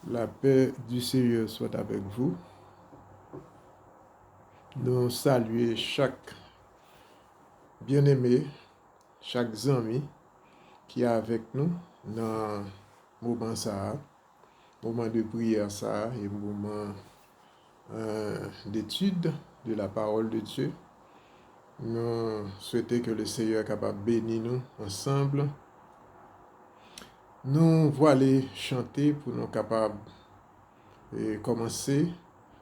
La paix du Seigneur soit avec vous. Nous saluons chaque bien-aimé, chaque ami qui est avec nous dans le moment ça, moment de prière ça et moment d'étude de la parole de Dieu. Nous souhaitons que le Seigneur est capable de bénir nous ensemble. Nous voilà chanter pour nous capables de commencer.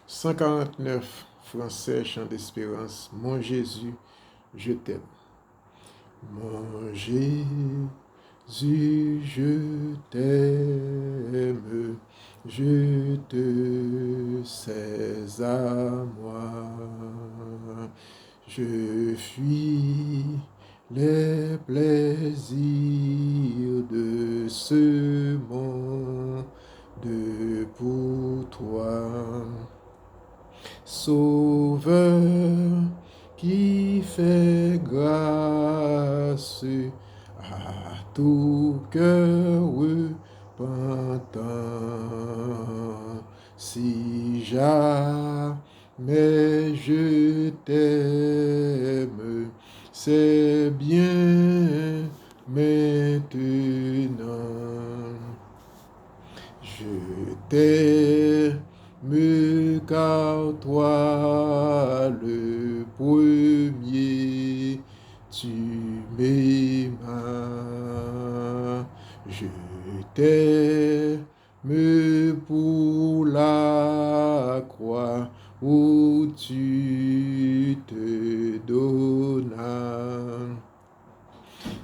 149 Français chant d'espérance. Mon Jésus, je t'aime. Mon Jésus, je t'aime. Je te sais à moi. Je fuis les plaisirs de ce monde pour toi. Sauveur qui fait grâce à tout cœur repentant. Si jamais je t'aime, c'est bien maintenant. Je t'aime car toi le premier, tu m'aimas. Je t'aime pour la croix où tu te donnas.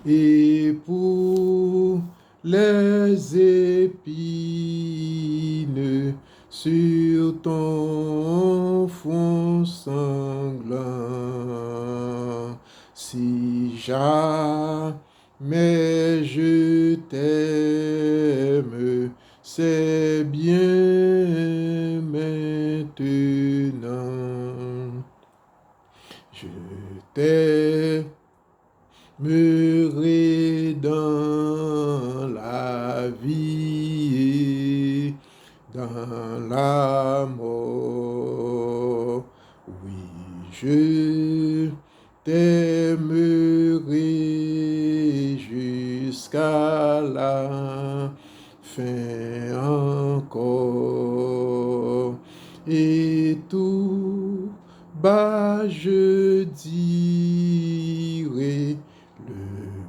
Et pour les épines sur ton front sanglant, si jamais je t'aime, c'est bien maintenant. Je t'aimerai dans la vie et dans la mort. Oui, je t'aimerai jusqu'à la fin encore. Et tout bas je dirai le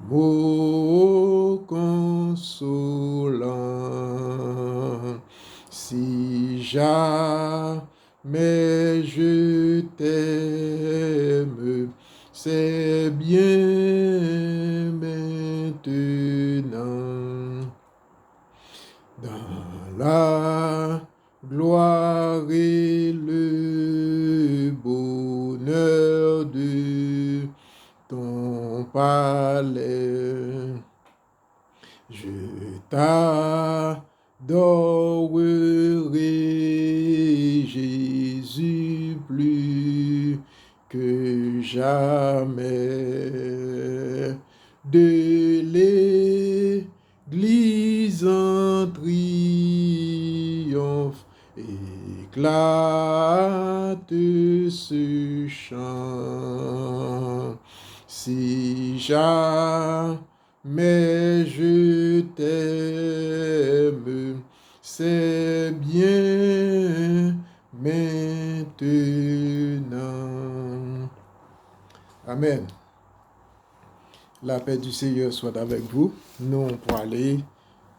mot consolant. Si jamais je t'aime, c'est bien maintenant. Dans la gloire et le bonheur de ton palais, je t'adorerai, Jésus, plus que jamais. De l'église en triomphe, éclate ce chant. Si jamais je t'aime, c'est bien maintenant. Amen. La paix du Seigneur soit avec vous. Nous pour aller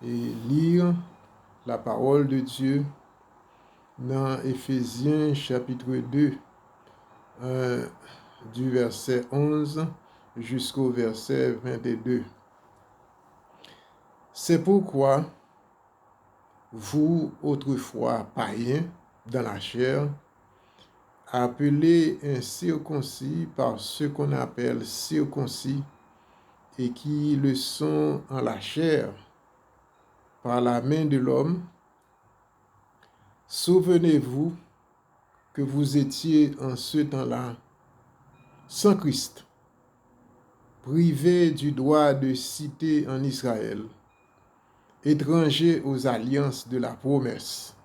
et lire la parole de Dieu dans Éphésiens chapitre 2, du verset 11 jusqu'au verset 22. C'est pourquoi vous, autrefois païens dans la chair, appelés incirconcis par ce qu'on appelle circoncis, et qui le sont en la chair par la main de l'homme, souvenez-vous que vous étiez en ce temps-là sans Christ, privés du droit de cité en Israël, étrangers aux alliances de la promesse,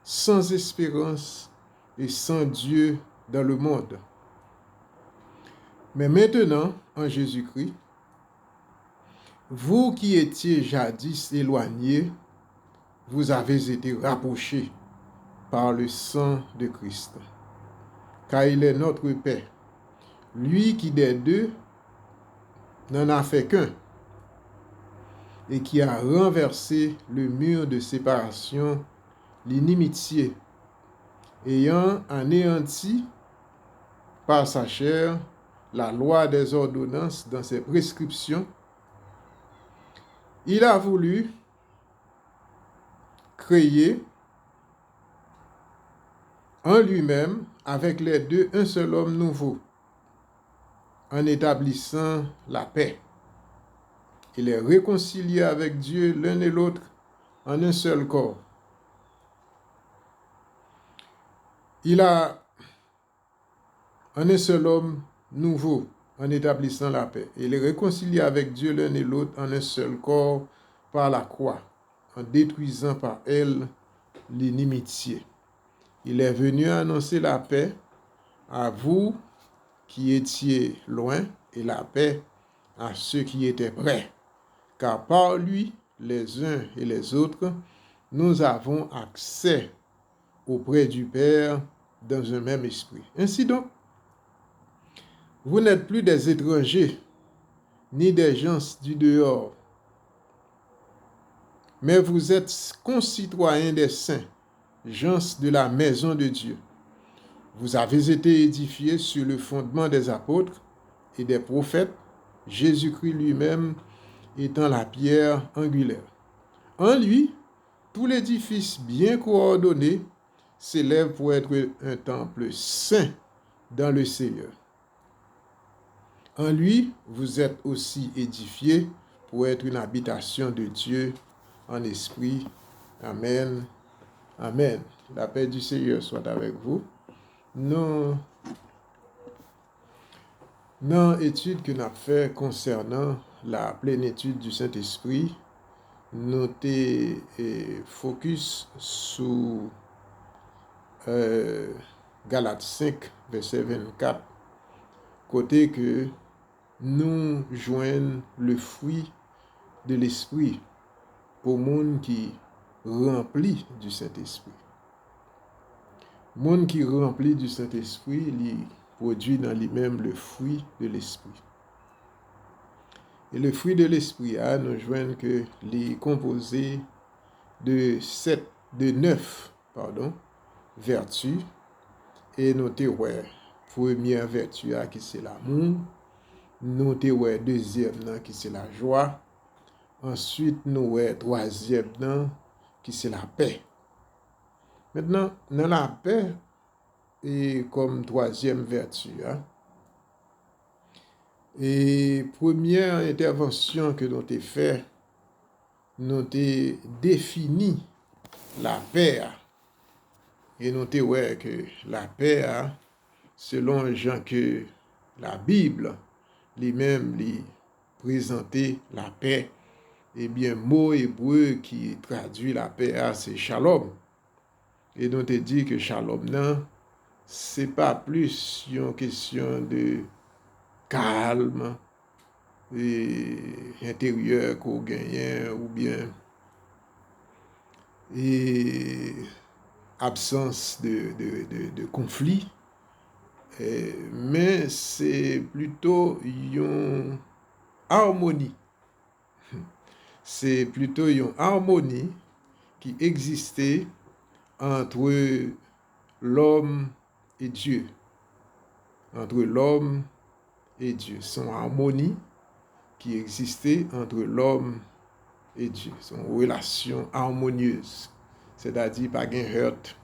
sans espérance et sans Dieu dans le monde. Mais maintenant, en Jésus-Christ, vous qui étiez jadis éloignés, vous avez été rapprochés par le sang de Christ, car il est notre paix. Lui qui des deux n'en a fait qu'un, et qui a renversé le mur de séparation, l'inimitié, ayant anéanti par sa chair la loi des ordonnances dans ses prescriptions, il a voulu créer en lui-même, avec les deux, un seul homme nouveau, en établissant la paix. Il est réconcilié avec Dieu l'un et l'autre en un seul corps. Il a en un seul homme nouveau, en établissant la paix. Il est réconcilié avec Dieu l'un et l'autre en un seul corps par la croix, en détruisant par elle l'inimitié. Il est venu annoncer la paix à vous qui étiez loin et la paix à ceux qui étaient près. Car par lui, les uns et les autres, nous avons accès auprès du Père dans un même esprit. Ainsi donc, vous n'êtes plus des étrangers, ni des gens du dehors, mais vous êtes concitoyens des saints, gens de la maison de Dieu. Vous avez été édifiés sur le fondement des apôtres et des prophètes, Jésus-Christ lui-même étant la pierre angulaire. En lui, tout l'édifice bien coordonné s'élève pour être un temple saint dans le Seigneur. En lui, vous êtes aussi édifiés pour être une habitation de Dieu en esprit. Amen. Amen. La paix du Seigneur soit avec vous. Dans l'étude que nous avons fait concernant la plénitude du Saint-Esprit, nous avons focus sur Galates 5, verset 24, côté que nous joignons le fruit de l'Esprit pour monde qui remplit du Saint-Esprit. Monde qui remplit du Saint-Esprit, il produit dans lui-même le fruit de l'Esprit. Et le fruit de l'Esprit, nous joignons que il est composé de 9 vertus. Et nous avons première vertu qui c'est l'amour. Nous avons deuxième qui c'est la joie. Ensuite, nous avons troisième qui c'est la paix. Maintenant, dans la paix, et comme troisième vertu, et première intervention que nous avons fait, nous avons défini la paix. Et nous avons dit que la paix, selon Jean que la Bible lui-même lui présentait la paix, eh bien, mot hébreu qui traduit la paix, c'est shalom. Et nous avons dit que shalom, c'est pas plus une question de calme et intérieur qu'on gagne ou bien et absence de conflit, mais c'est plutôt une harmonie. C'est plutôt une harmonie qui existait entre l'homme et Dieu. Entre l'homme et Dieu. Son harmonie qui existait entre l'homme et Dieu. Son relation harmonieuse. C'est-à-dire pas de hurt,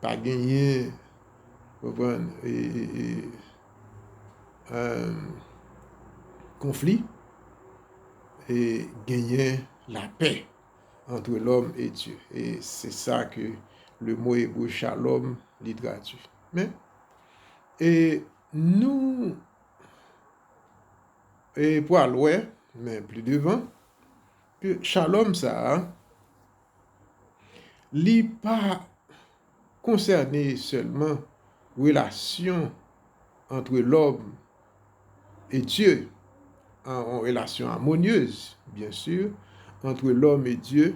pas de conflit, et gagner la paix entre l'homme et Dieu. Et c'est ça que le mot hébreu shalom lui traduit. Mais, et nous, et pour aller, mais plus devant, que shalom ça, li pas concerné seulement relation entre l'homme et Dieu, en relation harmonieuse, bien sûr, entre l'homme et Dieu,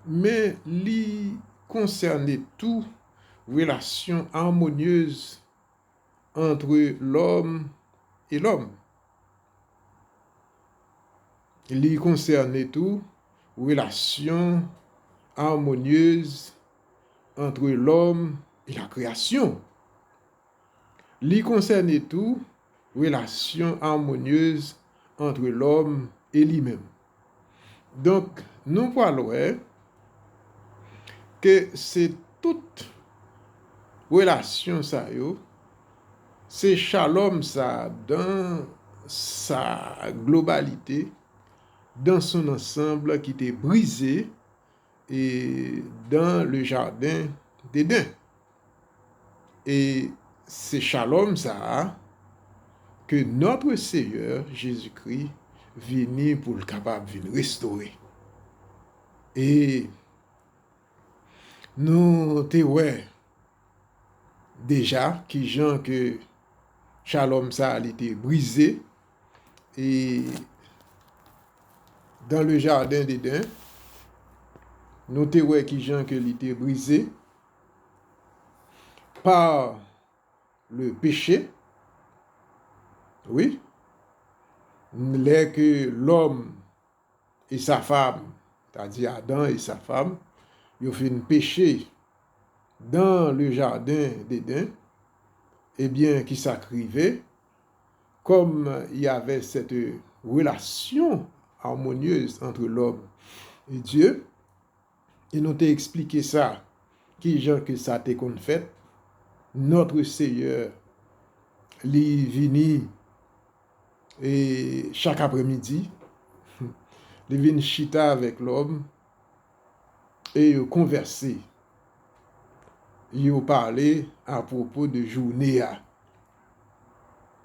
mais li concernait tout relation harmonieuse entre l'homme et l'homme. Li concernait tout relation harmonieuse entre l'homme et la création. Li concernait tout relation harmonieuse entre l'homme et lui-même. Donc, nous parlons que c'est toute relation ça yo, c'est shalom ça dans sa globalité, dans son ensemble qui était brisé et dans le jardin d'Éden. Et c'est shalom ça que notre Seigneur Jésus-Christ venu pour le capable de restaurer. Et nous te ouais déjà qui gens que shalom ça a été brisé et dans le jardin d'Éden, nous te ouais qui gens que l'était brisé par le péché. Oui, les que l'homme et sa femme, c'est-à-dire Adam et sa femme, ils ont fait un péché dans le jardin d'Éden, eh bien, qui s'acrivait, comme il y avait cette relation harmonieuse entre l'homme et Dieu, et nous t'ai expliqué ça, qui gens que ça t'est qu'on fait, notre Seigneur, li vini, et chaque après-midi, li vini chita avec l'homme, et converser. Il parlait à propos de journée.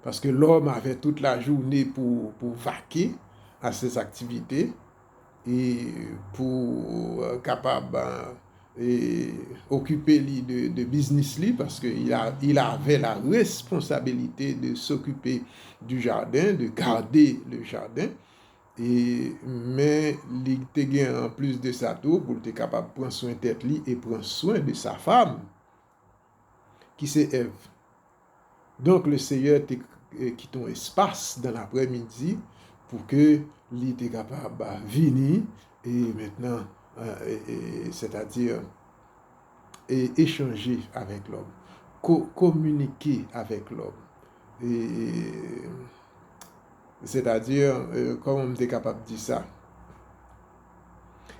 Parce que l'homme avait toute la journée pour vaquer à ses activités et pour capable occuper de business li, parce qu'il avait la responsabilité de s'occuper du jardin, de garder le jardin. Mais il était en plus de ça tout pour être capable de prendre soin de tête li et prendre soin de sa femme qui c'est Ève. Donc le Seigneur qui ton espace dans l'après-midi pour que il était capable de venir et maintenant c'est-à-dire échanger avec l'homme, communiquer avec l'homme. Et c'est-à-dire, comment on est capable de dire ça,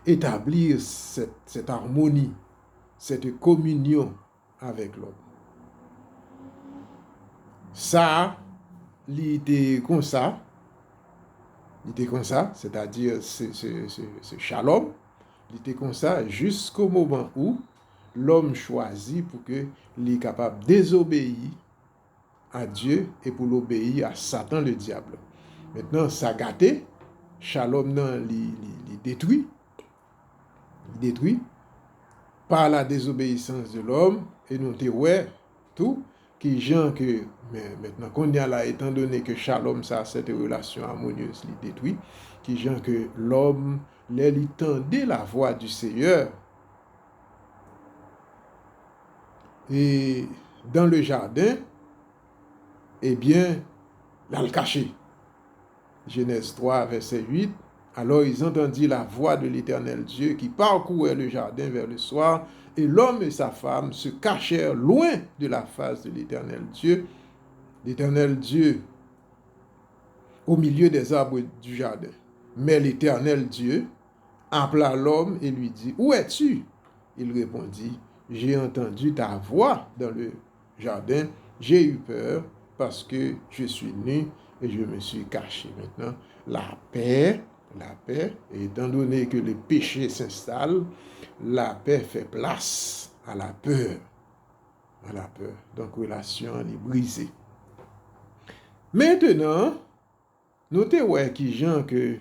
établir cette harmonie, cette communion avec l'homme. Ça, il était comme ça, c'est-à-dire c'est shalom, il était comme ça jusqu'au moment où l'homme choisit pour que il est capable de désobéir à Dieu et pour l'obéir à Satan le diable. Maintenant, ça gâté, shalom nan li détruit par la désobéissance de l'homme, et nous te ouais tout qui gens que mais maintenant qu'on y a là, étant donné que shalom ça cette relation harmonieuse li détruit, qui gens que l'homme les tendait la voix du Seigneur et dans le jardin, eh bien là le caché. Genèse 3, verset 8. Alors ils entendirent la voix de l'Éternel Dieu qui parcourait le jardin vers le soir, et l'homme et sa femme se cachèrent loin de la face de l'Éternel Dieu, au milieu des arbres du jardin. Mais l'Éternel Dieu appela l'homme et lui dit, où es-tu? Il répondit, j'ai entendu ta voix dans le jardin, j'ai eu peur parce que je suis nu et je me suis caché. Maintenant, la paix, et étant donné que le péché s'installe, la paix fait place à la peur. Donc, relation est brisée. Maintenant, notez qui gens que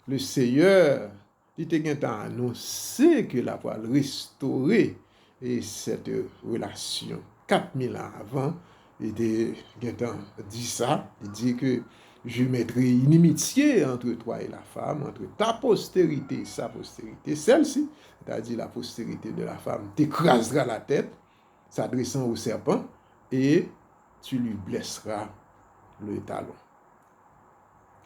le Seigneur il était annoncé que la va restaurer et cette relation. 4000 ans avant, il était dit ça, il dit que je mettrai une inimitié entre toi et la femme, entre ta postérité et sa postérité. Celle-ci, c'est-à-dire la postérité de la femme, t'écrasera la tête, s'adressant au serpent, et tu lui blesseras le talon.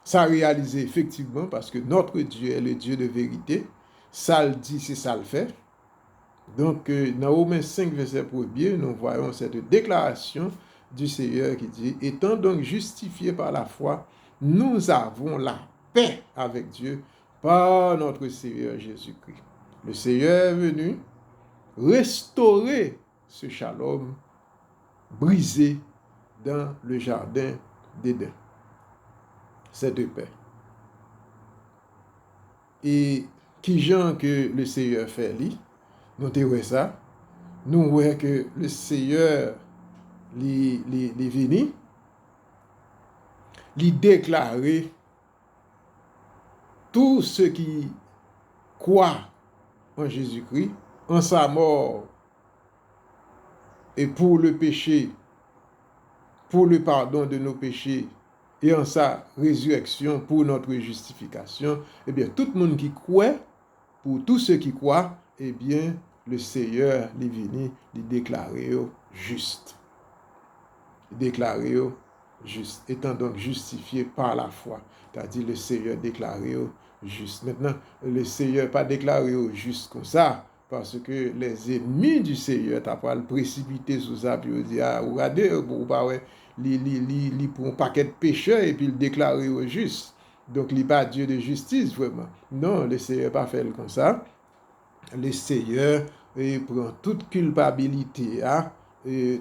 Ça a réalisé effectivement parce que notre Dieu est le Dieu de vérité. Ça le dit, c'est ça le fait. Donc, dans Romains 5, verset 1er, nous voyons cette déclaration du Seigneur qui dit, étant donc justifiés par la foi, nous avons la paix avec Dieu par notre Seigneur Jésus-Christ. Le Seigneur est venu restaurer ce shalom brisé dans le jardin d'Éden. Cette paix. Et qui gens que le Seigneur fait lui, nous te ça, nous voyons que le Seigneur les venu, lui déclarer tous ceux qui croient en Jésus-Christ, en sa mort et pour le péché, pour le pardon de nos péchés et en sa résurrection pour notre justification, eh bien, tout le monde qui croit, pour tous ceux qui croient, eh bien, le Seigneur est venu les déclarer juste. Déclarer juste, étant donc justifié par la foi. C'est-à-dire le Seigneur déclaré juste. Maintenant, le Seigneur n'a pas déclaré juste comme ça, parce que les ennemis du Seigneur t'as pas le précipité sous ça, puis ils disent, ah, regardez, bon, bah ouais, il pour un paquet de pécheurs et puis il déclaré au juste. Donc, il n'est pas Dieu de justice, vraiment. Non, le Seigneur n'a pas fait comme ça. Le Seigneur prend toute culpabilité,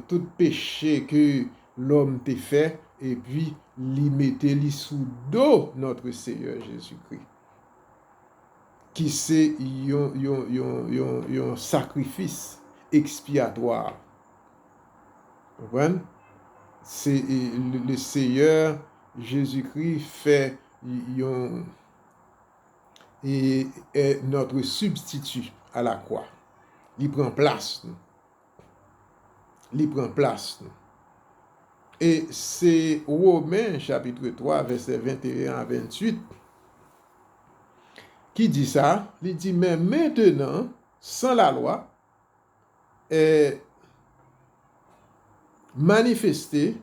tout péché que l'homme t'a fait, et puis il mettait sous dos notre Seigneur Jésus-Christ. Qui c'est un sacrifice expiatoire. Vous comprenez? C'est le Seigneur Jésus-Christ fait est notre substitut à la croix. Il prend place. Il prend place. Et c'est Romains chapitre 3, verset 21 à 28 qui dit ça. Il dit, mais maintenant, sans la loi, est manifestée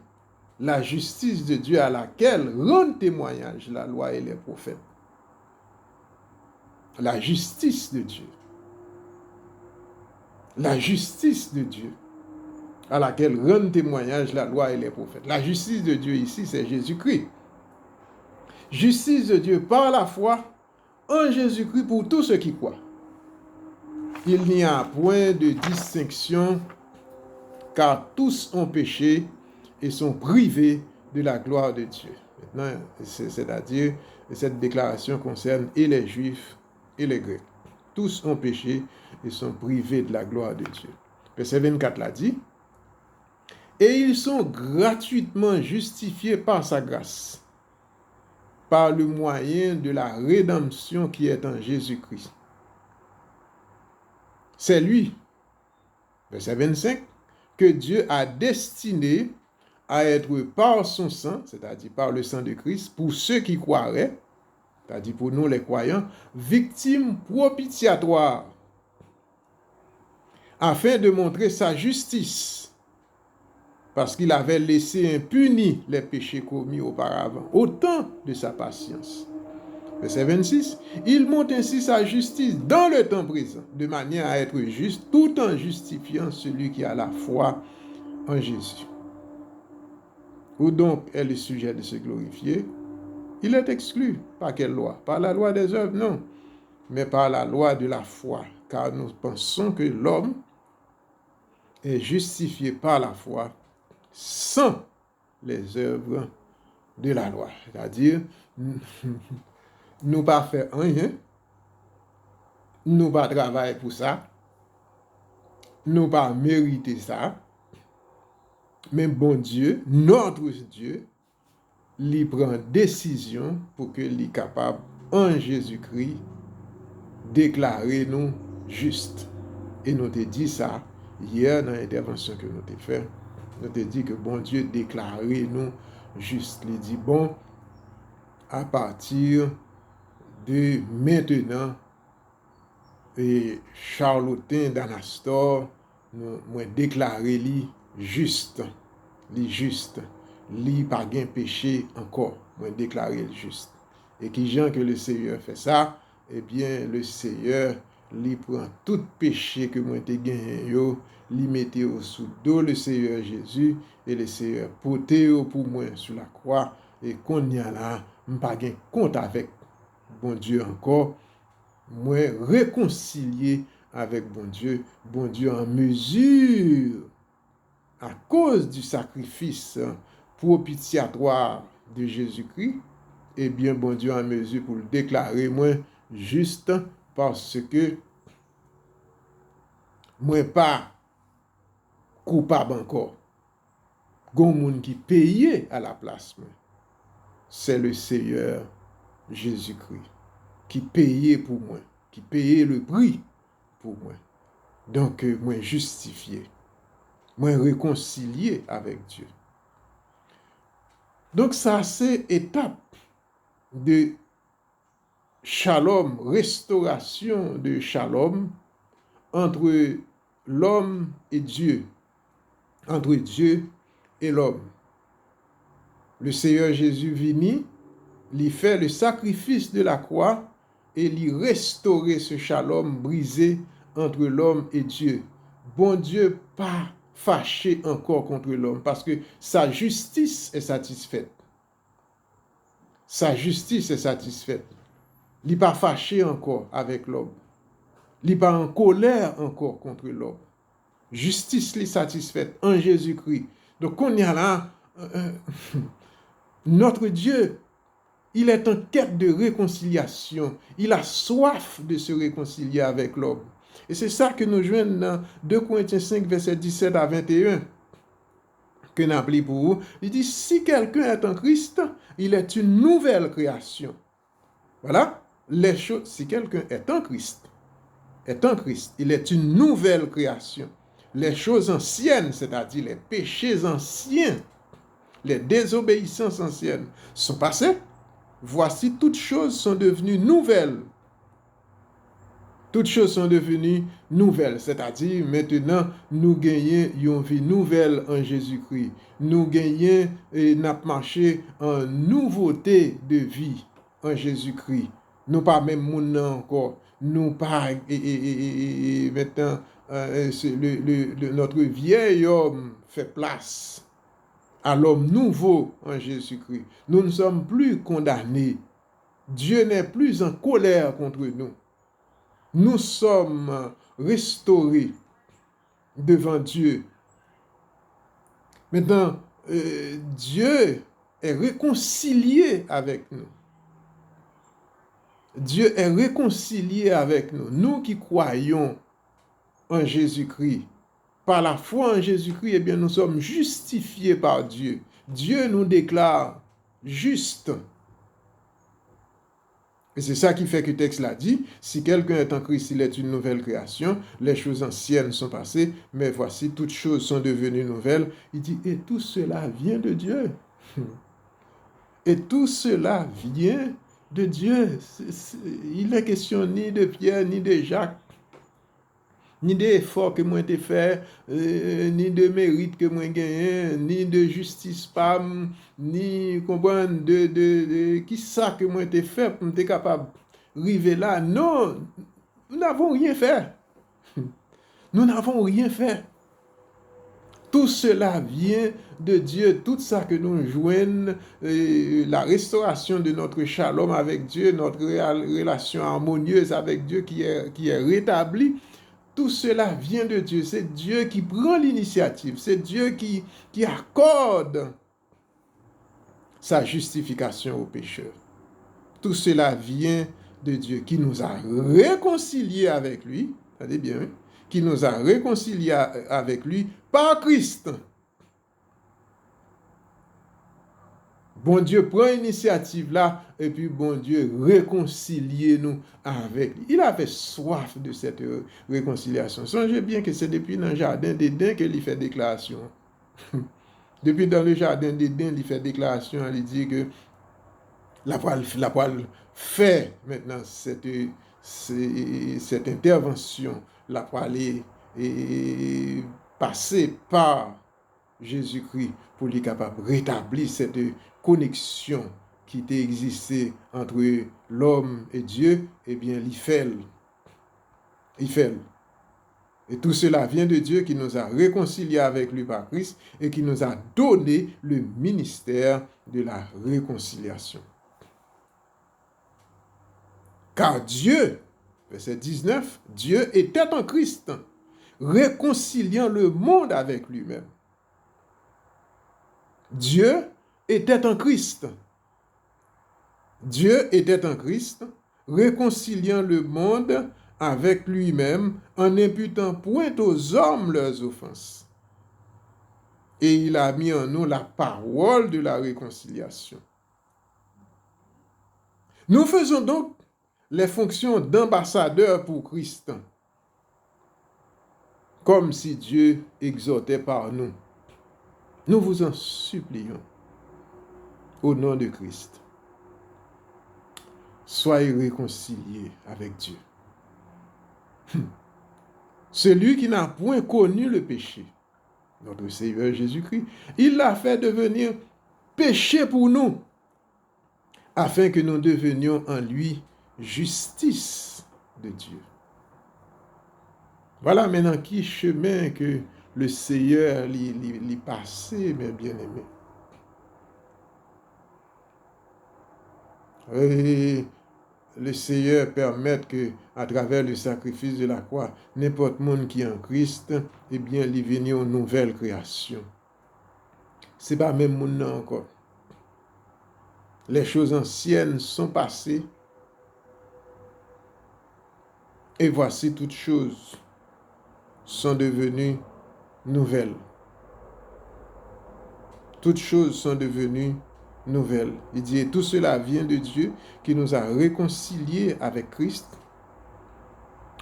la justice de Dieu à laquelle rendent témoignage la loi et les prophètes. La justice de Dieu. La justice de Dieu à laquelle rendent témoignage la loi et les prophètes. La justice de Dieu ici, c'est Jésus-Christ. Justice de Dieu par la foi en Jésus-Christ pour tous ceux qui croient. Il n'y a point de distinction, car tous ont péché et sont privés de la gloire de Dieu. Maintenant, c'est-à-dire, cette déclaration concerne et les Juifs et les Grecs. Tous ont péché et sont privés de la gloire de Dieu. Verset 24 l'a dit, et ils sont gratuitement justifiés par sa grâce, par le moyen de la rédemption qui est en Jésus-Christ. C'est lui, verset 25, que Dieu a destiné à être par son sang, c'est-à-dire par le sang de Christ, pour ceux qui croiraient, c'est-à-dire pour nous les croyants, victimes propitiatoires, afin de montrer sa justice, parce qu'il avait laissé impunis les péchés commis auparavant, au temps de sa patience. Verset 26, il montre ainsi sa justice dans le temps présent, de manière à être juste, tout en justifiant celui qui a la foi en Jésus. Où donc est le sujet de se glorifier? Il est exclu. Par quelle loi? Par la loi des œuvres, non, mais par la loi de la foi, car nous pensons que l'homme est justifié par la foi sans les œuvres de la loi. C'est-à-dire, nous pas faire rien, nous pas travailler pour ça, nous pas mériter ça, mais bon Dieu, notre Dieu, lui prend décision pour que lui capable en Jésus-Christ déclarer nous justes. Et nous te dit ça hier dans l'intervention que nous te fait. Nous te dit que bon Dieu déclarer nous justes. Il dit bon, à partir de maintenant, et Charlotin d'Anastor, moi déclaré lui juste, lui pas gain péché encore, moi déclaré juste. Et qui gens que le Seigneur fait ça, eh bien le Seigneur lui prend tout péché que moi t'ai gagné yo, lui mettez au sous dos le Seigneur Jésus et le Seigneur porté pour moi sur la croix et qu'on y a là, m'pas gain compte avec bon Dieu encore. Moi réconcilié avec bon Dieu en mesure, à cause du sacrifice propitiatoire de Jésus-Christ, eh bien, bon Dieu en mesure pour le déclarer, moi, juste parce que moi pas coupable encore. Gon moun qui payait à la place, moi. C'est le Seigneur Jésus-Christ qui payait pour moi, qui payait le prix pour moi. Donc, moi justifié, moi réconcilié avec Dieu. Donc, ça, c'est étape de shalom, restauration de shalom entre l'homme et Dieu, entre Dieu et l'homme. Le Seigneur Jésus vini, il fait le sacrifice de la croix et il restaurer ce shalom brisé entre l'homme et Dieu. Bon Dieu pas fâché encore contre l'homme parce que sa justice est satisfaite. Sa justice est satisfaite. Il n'est pas fâché encore avec l'homme. Il n'est pas en colère encore contre l'homme. Justice est satisfaite en Jésus-Christ. Donc on y a là, notre Dieu, il est en quête de réconciliation. Il a soif de se réconcilier avec l'homme. Et c'est ça que nous joignons dans 2 Corinthiens 5, verset 17 à 21. Que nous appelons pour vous. Il dit, si quelqu'un est en Christ, il est une nouvelle création. Voilà. Les choses, si quelqu'un est en Christ, il est une nouvelle création. Les choses anciennes, c'est-à-dire les péchés anciens, les désobéissances anciennes, sont passées. Voici, toutes choses sont devenues nouvelles. Toutes choses sont devenues nouvelles, c'est-à-dire maintenant, nous gagnons une vie nouvelle en Jésus-Christ. Nous gagnons et nous marché en nouveauté de vie en Jésus-Christ. Nous pas même moun encore. Nous pas maintenant notre vieil homme fait place à l'homme nouveau en Jésus-Christ. Nous ne sommes plus condamnés. Dieu n'est plus en colère contre nous. Nous sommes restaurés devant Dieu. Maintenant, Dieu est réconcilié avec nous. Dieu est réconcilié avec nous. Nous qui croyons en Jésus-Christ, par la foi en Jésus-Christ, eh bien, nous sommes justifiés par Dieu. Dieu nous déclare justes. Et c'est ça qui fait que le texte l'a dit, si quelqu'un est en Christ, il est une nouvelle création, les choses anciennes sont passées, mais voici, toutes choses sont devenues nouvelles. Il dit, et tout cela vient de Dieu. Et tout cela vient de Dieu. Il n'est question ni de Pierre, ni de Jacques, ni d'efforts que moi j'ai fait, ni de mérite que moi gagné, ni de justice pam, ni comprendre de qui ça que moi j'ai fait pour être capable d'arriver là. Non, nous n'avons rien fait. Nous n'avons rien fait. Tout cela vient de Dieu, tout ça que nous joignons, la restauration de notre shalom avec Dieu, notre relation harmonieuse avec Dieu qui est rétablie. Tout cela vient de Dieu. C'est Dieu qui prend l'initiative. C'est Dieu qui accorde sa justification aux pécheurs. Tout cela vient de Dieu qui nous a réconciliés avec lui. Regardez bien, hein? Qui nous a réconciliés avec lui par Christ. Bon Dieu prend initiative là, et puis bon Dieu réconcilie nous avec lui. Il avait soif de cette réconciliation. Songez bien que c'est depuis dans le jardin d'Éden qu'il fait déclaration. Depuis dans le jardin d'Éden, il fait déclaration, il dit que la poêle fait maintenant cette intervention, la poêle est passée par Jésus-Christ pour lui capable de rétablir cette connexion qui était existée entre l'homme et Dieu, eh bien, il fait. Et tout cela vient de Dieu qui nous a réconciliés avec lui par Christ et qui nous a donné le ministère de la réconciliation. Car Dieu, verset 19, Dieu était en Christ, réconciliant le monde avec lui-même. Dieu était en Christ. Dieu était en Christ, réconciliant le monde avec lui-même en n'imputant point aux hommes leurs offenses. Et il a mis en nous la parole de la réconciliation. Nous faisons donc les fonctions d'ambassadeurs pour Christ, comme si Dieu exhortait par nous. Nous vous en supplions, au nom de Christ, soyez réconciliés avec Dieu. Celui qui n'a point connu le péché, notre Seigneur Jésus-Christ, il l'a fait devenir péché pour nous, afin que nous devenions en lui justice de Dieu. Voilà maintenant qui chemin que le Seigneur l'y passé, mes bien-aimés. Et le Seigneur permette que, à travers le sacrifice de la croix, n'importe monde qui est en Christ, eh bien, il vienne une nouvelle création. C'est pas même monde encore. Les choses anciennes sont passées, et voici toutes choses sont devenues nouvelles. Toutes choses sont devenues nouvelles. Il dit, et tout cela vient de Dieu qui nous a réconciliés avec Christ,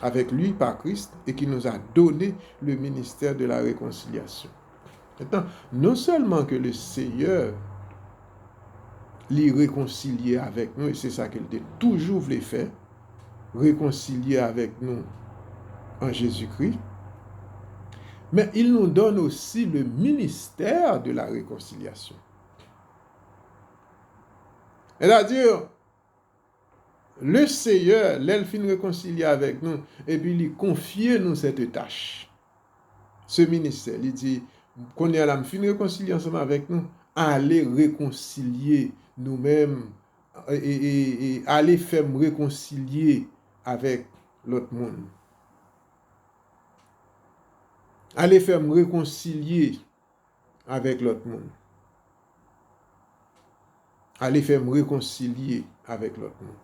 avec lui par Christ, et qui nous a donné le ministère de la réconciliation. Maintenant, non seulement que le Seigneur l'y réconcilier avec nous, et c'est ça qu'il a toujours voulu faire, réconcilier avec nous en Jésus-Christ, mais il nous donne aussi le ministère de la réconciliation. C'est-à-dire, le Seigneur, l'elfine réconcilié avec nous, et puis il confie nous cette tâche, ce ministère. Il dit, qu'on est à la fin réconcilier ensemble avec nous, aller réconcilier nous-mêmes et aller faire réconcilier avec l'autre monde. Aller faire me réconcilier avec l'autre monde. Aller faire me réconcilier avec l'autre monde.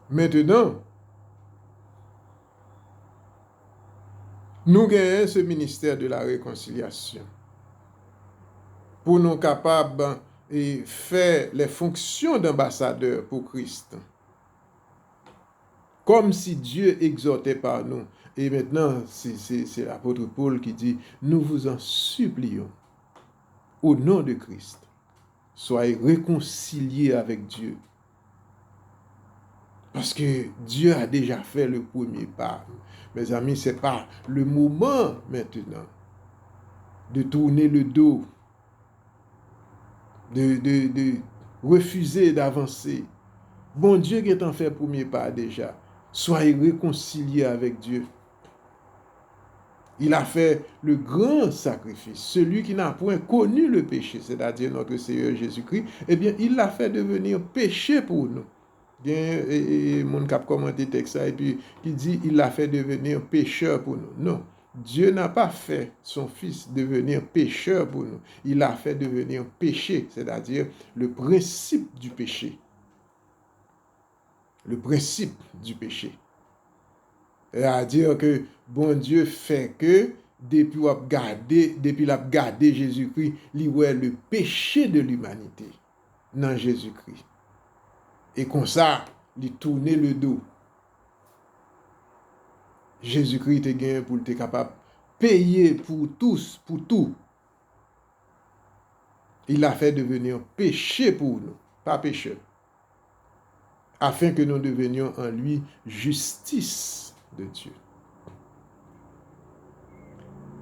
Maintenant, nous gagnons ce ministère de la réconciliation pour nous capables de faire les fonctions d'ambassadeur pour Christ. Comme si Dieu exhortait par nous. Et maintenant, c'est l'apôtre Paul qui dit, nous vous en supplions, au nom de Christ, soyez réconciliés avec Dieu. Parce que Dieu a déjà fait le premier pas. Mes amis, ce n'est pas le moment maintenant de tourner le dos, de refuser d'avancer. Bon Dieu qui est en fait le premier pas déjà. Soyez réconciliés avec Dieu. Il a fait le grand sacrifice. Celui qui n'a point connu le péché, c'est-à-dire notre Seigneur Jésus-Christ, eh bien, il l'a fait devenir péché pour nous. Bien, mon cap commenté texte ça, et puis il dit, il l'a fait devenir pécheur pour nous. Non, Dieu n'a pas fait son Fils devenir pécheur pour nous. Il l'a fait devenir péché, c'est-à-dire le principe du péché. Le principe du péché. C'est-à-dire que bon Dieu fait que depuis la gardé Jésus-Christ, li wè le péché de l'humanité dans Jésus-Christ. Et comme ça, li tourne le dos. Jésus-Christ te gagné pour être capable de payer pour tous, pour tout. Il a fait devenir péché pour nous, pas pécheur, afin que nous devenions en lui justice de Dieu.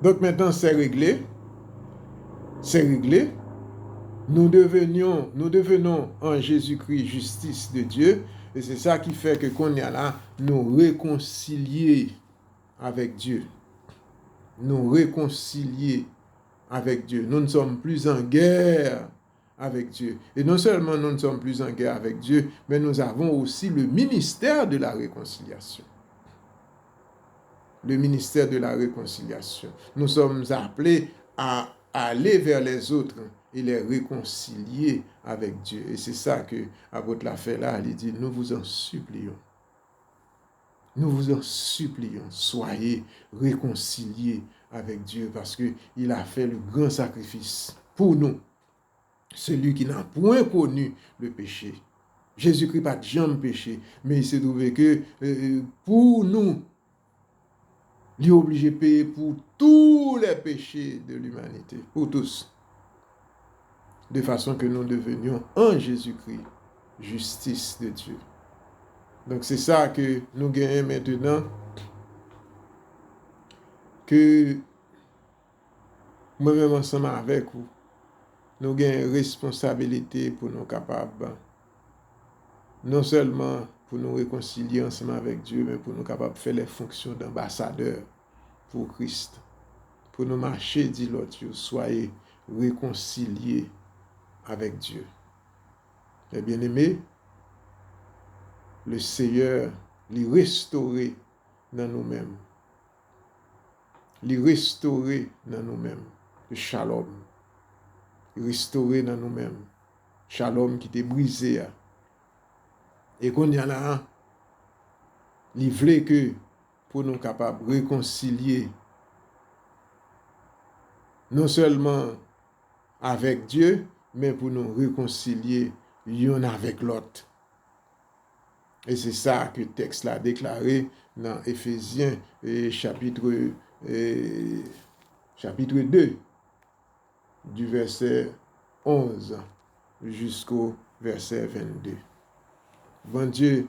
Donc maintenant, c'est réglé. C'est réglé. Nous devenons en Jésus-Christ justice de Dieu. Et c'est ça qui fait que qu'on y a là, nous réconcilier avec Dieu. Nous réconcilier avec Dieu. Nous ne sommes plus en guerre avec Dieu. Et non seulement nous ne sommes plus en guerre avec Dieu, mais nous avons aussi le ministère de la réconciliation. Le ministère de la réconciliation. Nous sommes appelés à aller vers les autres et les réconcilier avec Dieu. Et c'est ça que Apôtre l'a fait là, il dit, nous vous en supplions. Nous vous en supplions, soyez réconciliés avec Dieu parce qu'il a fait le grand sacrifice pour nous. Celui qui n'a point connu le péché. Jésus-Christ n'a jamais péché, mais il s'est trouvé que pour nous, il est obligé de payer pour tous les péchés de l'humanité, pour tous. De façon que nous devenions en Jésus-Christ, justice de Dieu. Donc c'est ça que nous gagnons maintenant, que moi-même ensemble avec vous, nous gagnons responsabilité pour nous capables, non seulement pour nous réconcilier ensemble avec Dieu, mais pour nous capables de faire les fonctions d'ambassadeurs pour Christ. Pour nous marcher, dit l'autre, soyez réconciliés avec Dieu. Les bien-aimés, le Seigneur les restaurer dans nous-mêmes. Les restaurer dans nous-mêmes. Le shalom. Restaurer dans nous-mêmes. Shalom qui était brisé. Et qu'on y a là, il voulait que pour nous capables de réconcilier non seulement avec Dieu, mais pour nous réconcilier l'un avec l'autre. Et c'est ça que le texte l'a déclaré dans Éphésiens chapitre 2, du verset 11 jusqu'au verset 22. Bon Dieu,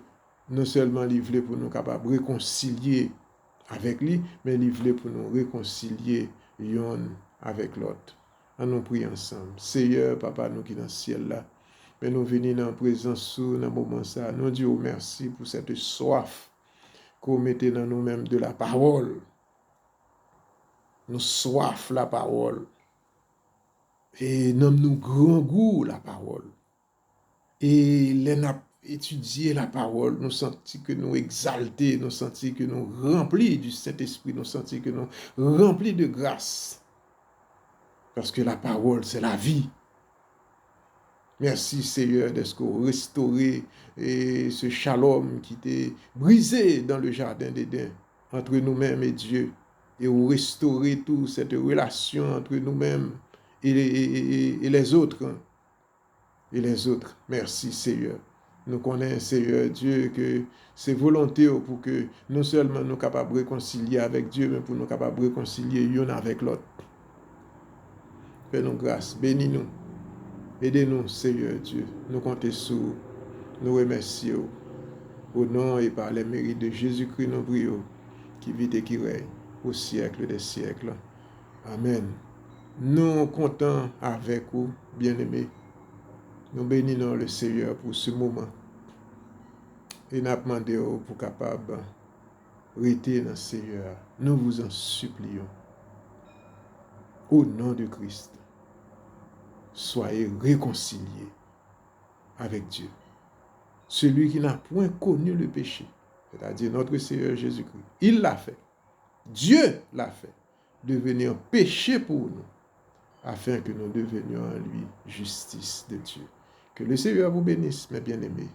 non seulement il voulait pour nous capables de réconcilier avec lui, mais il voulait pour nous réconcilier l'un avec l'autre. On nous prie ensemble. Seigneur, Papa, nous qui dans le ciel là, mais nous venons dans la présence dans le moment ça. Nous disons merci pour cette soif qu'on mettait dans nous-mêmes de la parole. Nous soif la parole. Et nomme-nous grand goût la parole. Et les étudier la parole, nous sentis que nous exaltés, nous sentis que nous remplis du Saint-Esprit, nous sentis que nous remplis de grâce. Parce que la parole, c'est la vie. Merci Seigneur d'être restauré et ce shalom qui était brisé dans le jardin d'Éden entre nous-mêmes et Dieu. Et restaurer toute cette relation entre nous-mêmes et les autres. Et les autres. Merci Seigneur. Nous connaissons, Seigneur Dieu, que c'est volonté pour que non seulement nous sommes capables de réconcilier avec Dieu, mais pour nous capables de réconcilier l'un avec l'autre. Fais-nous grâce, bénis-nous, aidez-nous, Seigneur Dieu. Nous comptons sur vous, nous remercions. Au nom et par les mérites de Jésus-Christ, nous prions, qui vit et qui règne au siècle des siècles. Amen. Nous comptons avec vous, bien-aimés. Nous bénissons le Seigneur pour ce moment. Et nous demandons pour capable de rester dans le Seigneur. Nous vous en supplions. Au nom de Christ, soyez réconciliés avec Dieu. Celui qui n'a point connu le péché, c'est-à-dire notre Seigneur Jésus-Christ, il l'a fait. Dieu l'a fait. Devenir péché pour nous, afin que nous devenions en lui justice de Dieu. Que le Seigneur vous bénisse, mes bien-aimés.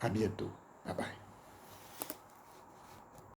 À bientôt. Bye bye.